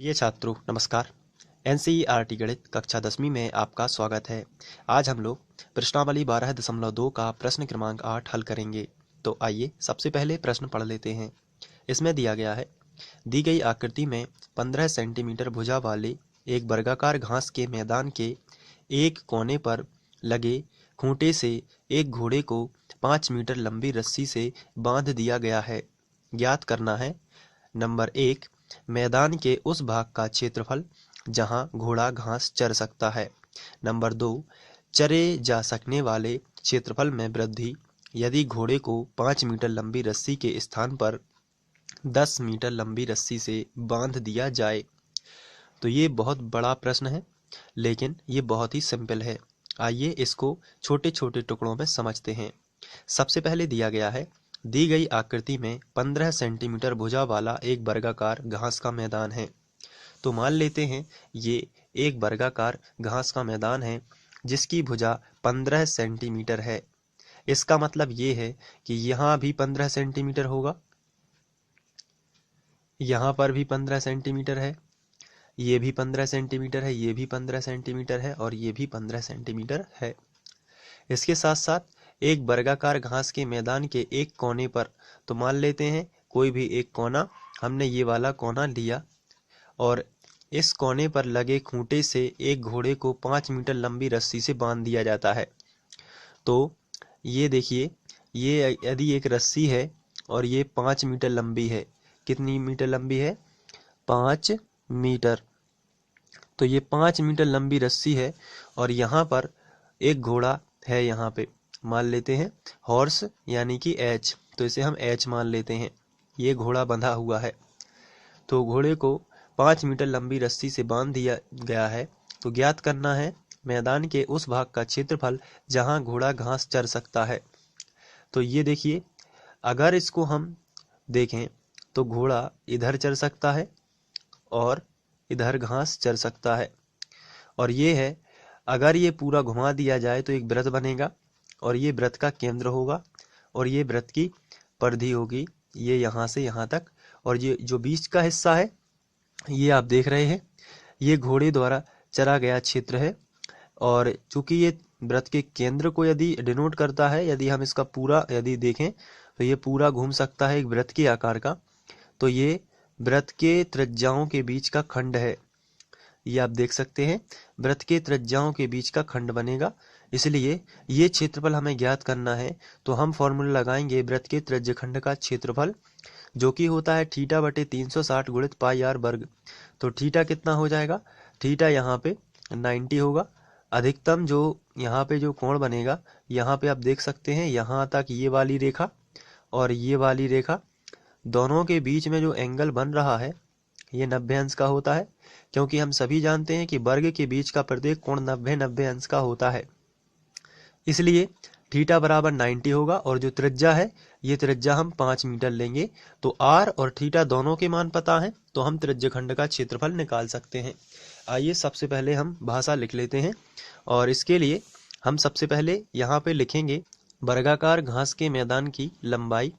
प्रिय छात्रों नमस्कार। एनसीईआरटी गणित कक्षा 10वीं में आपका स्वागत है। आज हम लोग प्रश्नावली 12.2 का प्रश्न क्रमांक 8 हल करेंगे। तो आइए सबसे पहले प्रश्न पढ़ लेते हैं। इसमें दिया गया है, दी गई आकृति में 15 सेंटीमीटर भुजा वाले एक वर्गाकार घास के मैदान के एक कोने पर लगे खूंटे से एक घोड़े को 5 मीटर लंबी रस्सी से बांध दिया गया है। ज्ञात करना है नंबर 1, मैदान के उस भाग का क्षेत्रफल जहां घोड़ा घास चर सकता है। नंबर 2, चरे जा सकने वाले क्षेत्रफल में वृद्धि यदि घोड़े को 5 मीटर लंबी रस्सी के स्थान पर 10 मीटर लंबी रस्सी से बांध दिया जाए। तो ये बहुत बड़ा प्रश्न है, लेकिन ये बहुत ही सिंपल है। आइए इसको छोटे छोटे टुकड़ों में समझते हैं। सबसे पहले दिया गया है, दी गई आकृति में 15 सेंटीमीटर भुजा वाला एक वर्गाकार घास का मैदान है। तो मान लेते हैं ये एक वर्गाकार घास का मैदान है जिसकी भुजा 15 सेंटीमीटर है। इसका मतलब ये है कि यहाँ भी 15 सेंटीमीटर होगा, यहाँ पर भी 15 सेंटीमीटर है, ये भी 15 सेंटीमीटर है, ये भी 15 सेंटीमीटर है और ये भी 15 सेंटीमीटर है। इसके साथ साथ एक वर्गाकार घास के मैदान के एक कोने पर, तो मान लेते हैं कोई भी एक कोना, हमने ये वाला कोना लिया और इस कोने पर लगे खूंटे से एक घोड़े को 5 मीटर लंबी रस्सी से बांध दिया जाता है। तो ये देखिए, ये यदि एक रस्सी है और ये 5 मीटर लंबी है। कितनी मीटर लंबी है? 5 मीटर। तो ये 5 मीटर लंबी रस्सी है और यहाँ पर एक घोड़ा है, यहाँ पे मान लेते हैं हॉर्स यानी कि एच, तो इसे हम एच मान लेते हैं। ये घोड़ा बंधा हुआ है, तो घोड़े को 5 मीटर लंबी रस्सी से बांध दिया गया है। तो ज्ञात करना है मैदान के उस भाग का क्षेत्रफल जहां घोड़ा घास चर सकता है। तो ये देखिए, अगर इसको हम देखें तो घोड़ा इधर चर सकता है और इधर घास चर सकता है। और ये है, अगर ये पूरा घुमा दिया जाए तो एक वृत्त बनेगा और ये वृत्त का केंद्र होगा और ये वृत्त की परिधि होगी, ये यहाँ से यहाँ तक। और ये जो बीच का हिस्सा है, ये आप देख रहे हैं, ये घोड़े द्वारा चरा गया क्षेत्र है। और चूंकि ये वृत्त के केंद्र को यदि डिनोट करता है, यदि हम इसका पूरा यदि देखें तो ये पूरा घूम सकता है एक वृत्त के आकार का। तो ये वृत्त के त्रिज्याओं के बीच का खंड है, ये आप देख सकते हैं, वृत्त के त्रिज्याओं के बीच का खंड बनेगा। इसलिए ये क्षेत्रफल हमें ज्ञात करना है। तो हम फॉर्मूला लगाएंगे वृत्त के त्रिज्यखंड का क्षेत्रफल, जो कि होता है थीटा बटे 360 गुणित पाई आर वर्ग। तो थीटा कितना हो जाएगा? थीटा यहाँ पे 90 होगा। अधिकतम जो यहाँ पे जो कोण बनेगा, यहाँ पे आप देख सकते हैं, यहाँ तक ये वाली रेखा और ये वाली रेखा, दोनों के बीच में जो एंगल बन रहा है ये 90 अंश का होता है, क्योंकि हम सभी जानते हैं कि वर्ग के बीच का प्रत्येक कोण 90 अंश का होता है। इसलिए थीटा बराबर 90 होगा और जो त्रिज्या है, ये त्रिज्या हम 5 मीटर लेंगे। तो आर और थीटा दोनों के मान पता है, तो हम त्रिज्यखंड का क्षेत्रफल निकाल सकते हैं। आइए सबसे पहले हम भाषा लिख लेते हैं और इसके लिए हम सबसे पहले यहाँ पे लिखेंगे वर्गाकार घास के मैदान की लंबाई।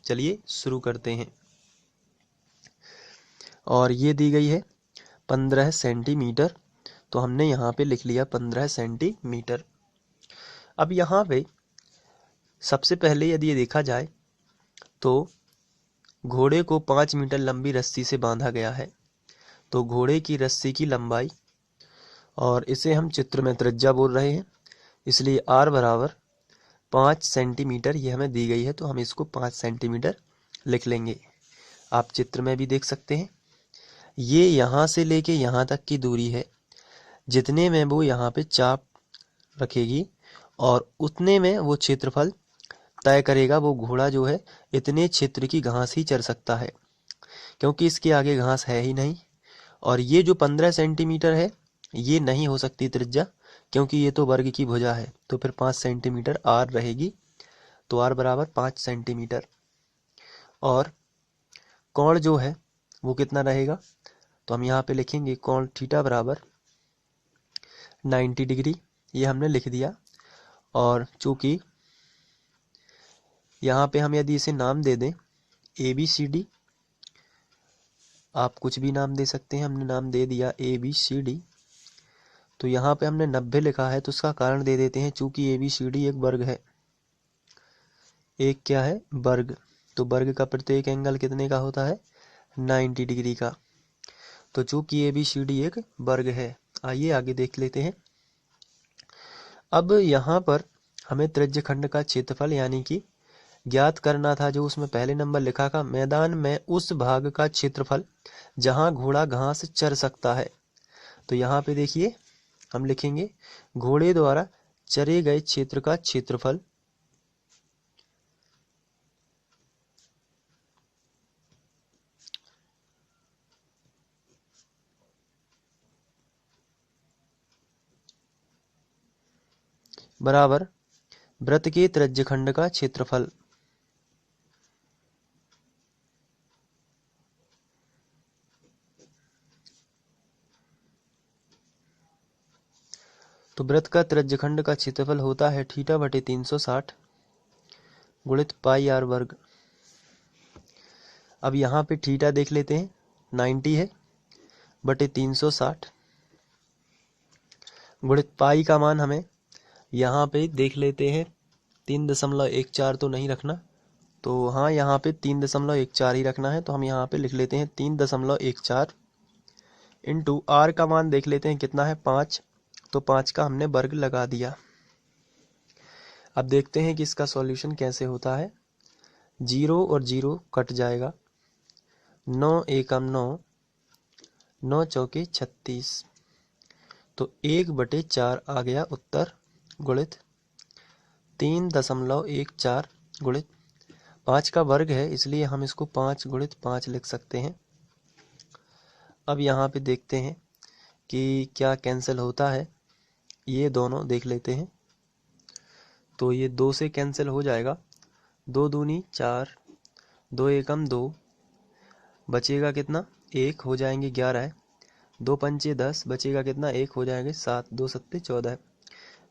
चलिए शुरू करते हैं। और ये दी गई है 15 सेंटीमीटर, तो हमने यहाँ पे लिख लिया 15 सेंटीमीटर। अब यहाँ पे सबसे पहले यदि ये देखा जाए तो घोड़े को 5 मीटर लंबी रस्सी से बांधा गया है। तो घोड़े की रस्सी की लंबाई, और इसे हम चित्र में त्रिज्या बोल रहे हैं, इसलिए आर बराबर 5 सेंटीमीटर ये हमें दी गई है, तो हम इसको 5 सेंटीमीटर लिख लेंगे। आप चित्र में भी देख सकते हैं, ये यहाँ से लेके यहाँ तक की दूरी है, जितने में वो यहाँ पे चाप रखेगी और उतने में वो क्षेत्रफल तय करेगा। वो घोड़ा जो है इतने क्षेत्र की घास ही चर सकता है, क्योंकि इसके आगे घास है ही नहीं। और ये जो 15 सेंटीमीटर है, ये नहीं हो सकती त्रिज्या, क्योंकि ये तो वर्ग की भुजा है। तो फिर 5 सेंटीमीटर आर रहेगी, तो आर बराबर 5 सेंटीमीटर। और कोण जो है वो कितना रहेगा? तो हम यहाँ पे लिखेंगे कोण थीटा बराबर 90 डिग्री, ये हमने लिख दिया। और चूंकि यहाँ पे हम यदि इसे नाम दे दें ABCD, आप कुछ भी नाम दे सकते हैं, हमने नाम दे दिया ABCD। तो यहाँ पे हमने 90 लिखा है तो उसका कारण दे देते हैं, चूंकि ABCD एक वर्ग है। एक क्या है? वर्ग। तो वर्ग का प्रत्येक एंगल कितने का होता है? 90 डिग्री का। तो चूंकि ABCD एक वर्ग है। आइए आगे देख लेते हैं। अब यहाँ पर हमें त्रिज्यखंड का क्षेत्रफल यानी कि ज्ञात करना था, जो उसमें पहले नंबर लिखा था, मैदान में उस भाग का क्षेत्रफल जहां घोड़ा घास चर सकता है। तो यहाँ पे देखिए हम लिखेंगे घोड़े द्वारा चरे गए क्षेत्र का क्षेत्रफल बराबर वृत्त के त्रिज्यखंड का क्षेत्रफल। तो वृत्त का त्रिज्यखंड का क्षेत्रफल होता है थीटा बटे 360 गुणित पाई आर वर्ग। अब यहाँ पे थीटा देख लेते हैं, 90 है बटे 360 गुणित पाई का मान हमें यहाँ पे देख लेते हैं 3.14 तो नहीं रखना, तो हाँ यहाँ पे 3.14 ही रखना है। तो हम यहाँ पे लिख लेते हैं 3.14 इंटू आर का मान देख लेते हैं कितना है 5, तो 5 का हमने वर्ग लगा दिया। अब देखते हैं कि इसका सॉल्यूशन कैसे होता है। 0 और 0 कट जाएगा, 9 एकम 9, 9 चौके 36, तो 1/4 आ गया उत्तर, गुणित 3.14 गुणित 5 का वर्ग है इसलिए हम इसको 5 गुणित 5 लिख सकते हैं। अब यहाँ पे देखते हैं कि क्या कैंसिल होता है, ये दोनों देख लेते हैं। तो ये 2 से कैंसिल हो जाएगा, 2 दूनी 4, 2 एकम 2, बचेगा कितना 1, हो जाएंगे 11 है, 2 पंचे 10, बचेगा कितना 1, हो जाएंगे 7, 2 सत्ते 14 है।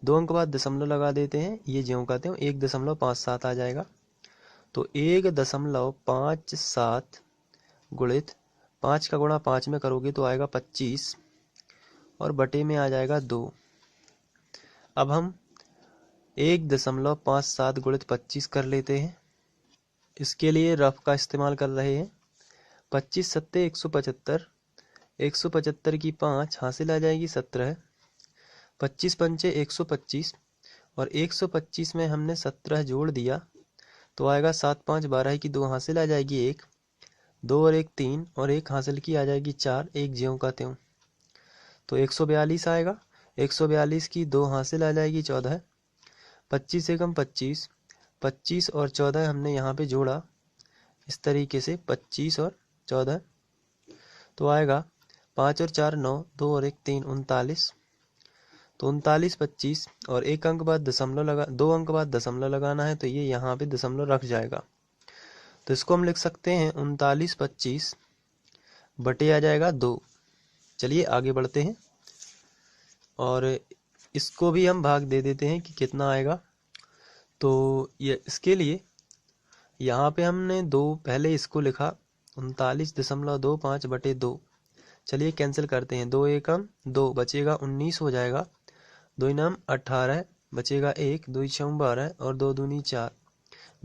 2 अंक बाद दशमलव लगा देते हैं, ये ज्यों कहते हैं 1.57 आ जाएगा। तो 1.57 गुणित 5 का गुणा 5 में करोगे तो आएगा 25 और बटे में आ जाएगा 2। अब हम 1.57 गुणित 25 कर लेते हैं, इसके लिए रफ का इस्तेमाल कर रहे हैं। 25 सत्ते 175, 175 की 5 हासिल आ जाएगी 17, 25 पंचे 125 और 125 में हमने 17 जोड़ दिया तो आएगा 7 5 12 की 2 हासिल आ जाएगी 1, 2 और 1 3 और 1 हासिल की आ जाएगी 4, 1 ज्यों का त्यों, तो 142 आएगा। 142 की 2 हासिल आ जाएगी 14, 25 एकम 25, 25 और 14 हमने यहाँ पे जोड़ा इस तरीके से 25 और 14, तो आएगा 5 और 4 9, 2 और 1 3, 39, तो 39 25 और 1 अंक बाद दशमलव लगा, 2 अंक बाद दशमलव लगाना है तो ये यहाँ पे दशमलव रख जाएगा। तो इसको हम लिख सकते हैं 39 25 बटे आ जाएगा 2। चलिए आगे बढ़ते हैं और इसको भी हम भाग दे देते हैं कि कितना आएगा। तो ये इसके लिए यहाँ पे हमने 2 पहले इसको लिखा 39.25 बटे 2। चलिए कैंसिल करते हैं, 2 एकम 2 बचेगा 19 हो जाएगा, 2 नाम 18 बचेगा 1, 2 छम 12 और 2 दूनी 4,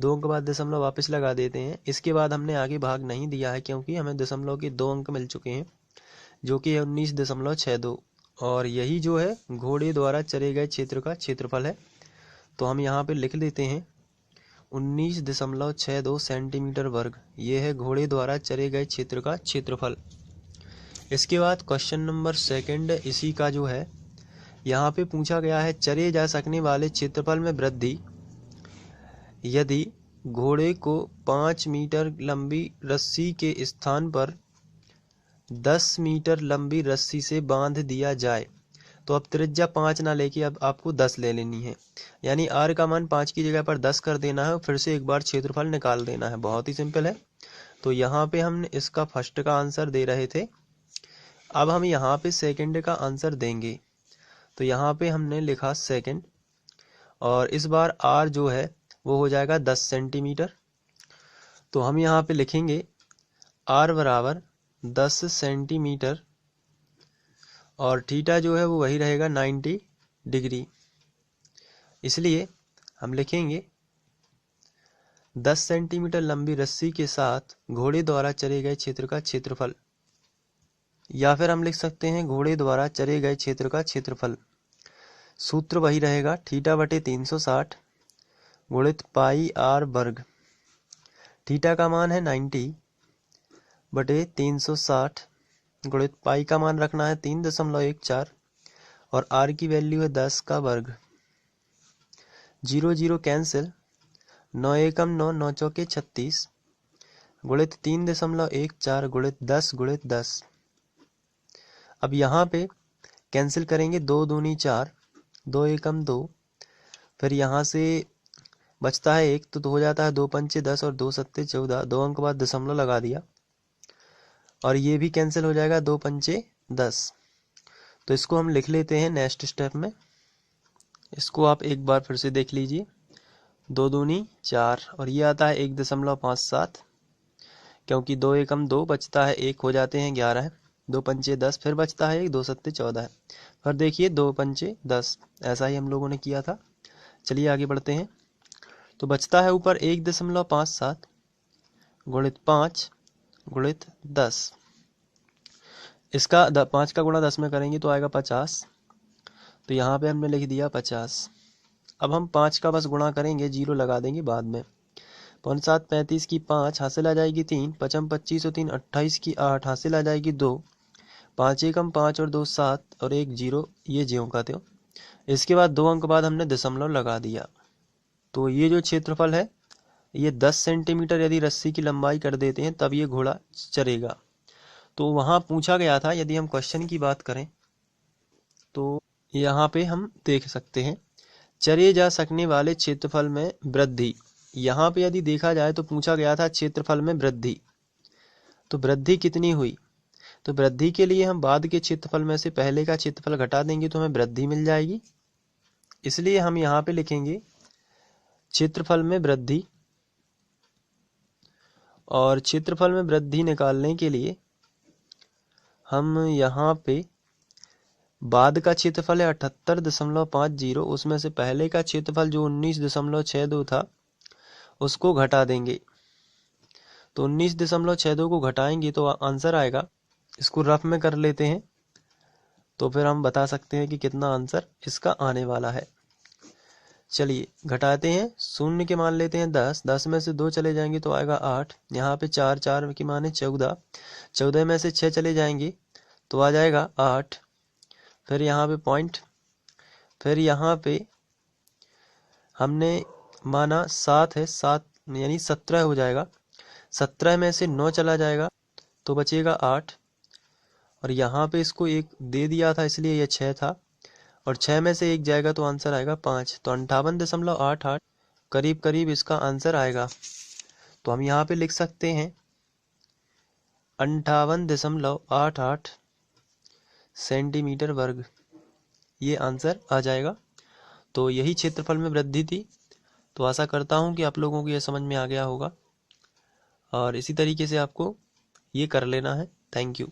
2 अंक बाद दशमलव वापस लगा देते हैं। इसके बाद हमने आगे भाग नहीं दिया है क्योंकि हमें दशमलव के 2 अंक मिल चुके हैं जो कि है 19.62 और यही जो है घोड़े द्वारा चरे गए क्षेत्र का क्षेत्रफल है। तो हम यहाँ पे लिख देते हैं 19.62 सेंटीमीटर वर्ग, ये है घोड़े द्वारा चरे गए क्षेत्र का क्षेत्रफल। इसके बाद क्वेश्चन नंबर 2 इसी का जो है यहाँ पे पूछा गया है, चरे जा सकने वाले क्षेत्रफल में वृद्धि यदि घोड़े को 5 मीटर लंबी रस्सी के स्थान पर 10 मीटर लंबी रस्सी से बांध दिया जाए। तो अब त्रिज्या 5 ना लेके अब आपको 10 ले लेनी है, यानी आर का मान 5 की जगह पर 10 कर देना है और फिर से एक बार क्षेत्रफल निकाल देना है। बहुत ही सिंपल है। तो यहाँ पे हमने इसका फर्स्ट का आंसर दे रहे थे, अब हम यहाँ पे सेकंड का आंसर देंगे। तो यहाँ पे हमने लिखा सेकंड और इस बार आर जो है वो हो जाएगा 10 सेंटीमीटर। तो हम यहाँ पे लिखेंगे आर बराबर 10 सेंटीमीटर और थीटा जो है वो वही रहेगा 90 डिग्री। इसलिए हम लिखेंगे 10 सेंटीमीटर लंबी रस्सी के साथ घोड़े द्वारा चरे गए क्षेत्र का क्षेत्रफल, या फिर हम लिख सकते हैं घोड़े द्वारा चरे गए क्षेत्र का क्षेत्रफल। सूत्र वही रहेगा थीटा बटे 360 गुणित पाई आर वर्ग। थीटा का मान है 90 बटे 360 गुणित पाई का मान रखना है 3.14 और आर की वैल्यू है 10 का वर्ग। 0 0 कैंसिल, 9 एकम 9, 9 चौके 36 गुणित 3.14 गुणित 10 गुणित 10। अब यहाँ पे कैंसिल करेंगे, 2 दूनी 4, 2 एकम 2, फिर यहाँ से बचता है 1 तो हो जाता है 2 पंचे 10 और 2 सत्ते 14, 2 अंक बाद दशमलव लगा दिया और ये भी कैंसिल हो जाएगा, 2 पंचे 10। तो इसको हम लिख लेते हैं नेक्स्ट स्टेप में। इसको आप एक बार फिर से देख लीजिए, 2 दूनी 4 और ये आता है 1.57 क्योंकि 2 एकम 2 बचता है 1 हो जाते हैं 11, 2 पंचे 10, फिर बचता है 1, 2 सत्ते 14 है, फिर देखिए 2 पंचे 10। ऐसा ही हम लोगों ने किया था। चलिए आगे बढ़ते हैं। तो बचता है ऊपर 1.57 गुणित 5 गुणित 10। इसका 5 का गुणा 10 में करेंगे तो आएगा 50, तो यहाँ पे हमने लिख दिया 50। अब हम 5 का बस गुणा करेंगे, 0 लगा देंगे बाद में। 5 7 35 की 5 हासिल आ जाएगी 3, 5 25 और 3 28 की 8 हासिल आ जाएगी 2, 5 एकम 5 और 2 7 और 1 0, ये ज्यों का त्यों। इसके बाद 2 अंक बाद हमने दशमलव लगा दिया। तो ये जो क्षेत्रफल है ये 10 सेंटीमीटर यदि रस्सी की लंबाई कर देते हैं तब ये घोड़ा चरेगा। तो वहाँ पूछा गया था, यदि हम क्वेश्चन की बात करें तो यहाँ पे हम देख सकते हैं चरे जा सकने वाले क्षेत्रफल में वृद्धि। यहाँ पे यदि देखा जाए तो पूछा गया था क्षेत्रफल में वृद्धि, तो वृद्धि कितनी हुई। तो वृद्धि के लिए हम बाद के क्षेत्रफल में से पहले का क्षेत्रफल घटा देंगे तो हमें वृद्धि मिल जाएगी। इसलिए हम यहाँ पे लिखेंगे क्षेत्रफल में वृद्धि, और क्षेत्रफल में वृद्धि निकालने के लिए हम यहाँ पे बाद का क्षेत्रफल है 78.50, उसमें से पहले का क्षेत्रफल जो 19.62 था उसको घटा देंगे। तो 19.62 को घटाएंगे तो आंसर आएगा, इसको रफ में कर लेते हैं तो फिर हम बता सकते हैं कि कितना आंसर इसका आने वाला है। चलिए घटाते हैं, शून्य के मान लेते हैं 10, 10 में से 2 चले जाएंगे तो आएगा 8, यहाँ पे 4 4 की मान है 14, 14 में से 6 चले जाएंगे तो आ जाएगा 8, फिर यहाँ पे पॉइंट, फिर यहाँ पे हमने माना 7 है, 7 यानी 17 हो जाएगा, 17 में से 9 चला जाएगा तो बचेगा 8, और यहाँ पे इसको 1 दे दिया था इसलिए यह 6 था, और 6 में से 1 जाएगा तो आंसर आएगा 5, तो 58.88 करीब करीब इसका आंसर आएगा। तो हम यहाँ पे लिख सकते हैं 58.88 सेंटीमीटर वर्ग, ये आंसर आ जाएगा। तो यही क्षेत्रफल में वृद्धि थी। तो आशा करता हूँ कि आप लोगों को ये समझ में आ गया होगा, और इसी तरीके से आपको ये कर लेना है। Thank you.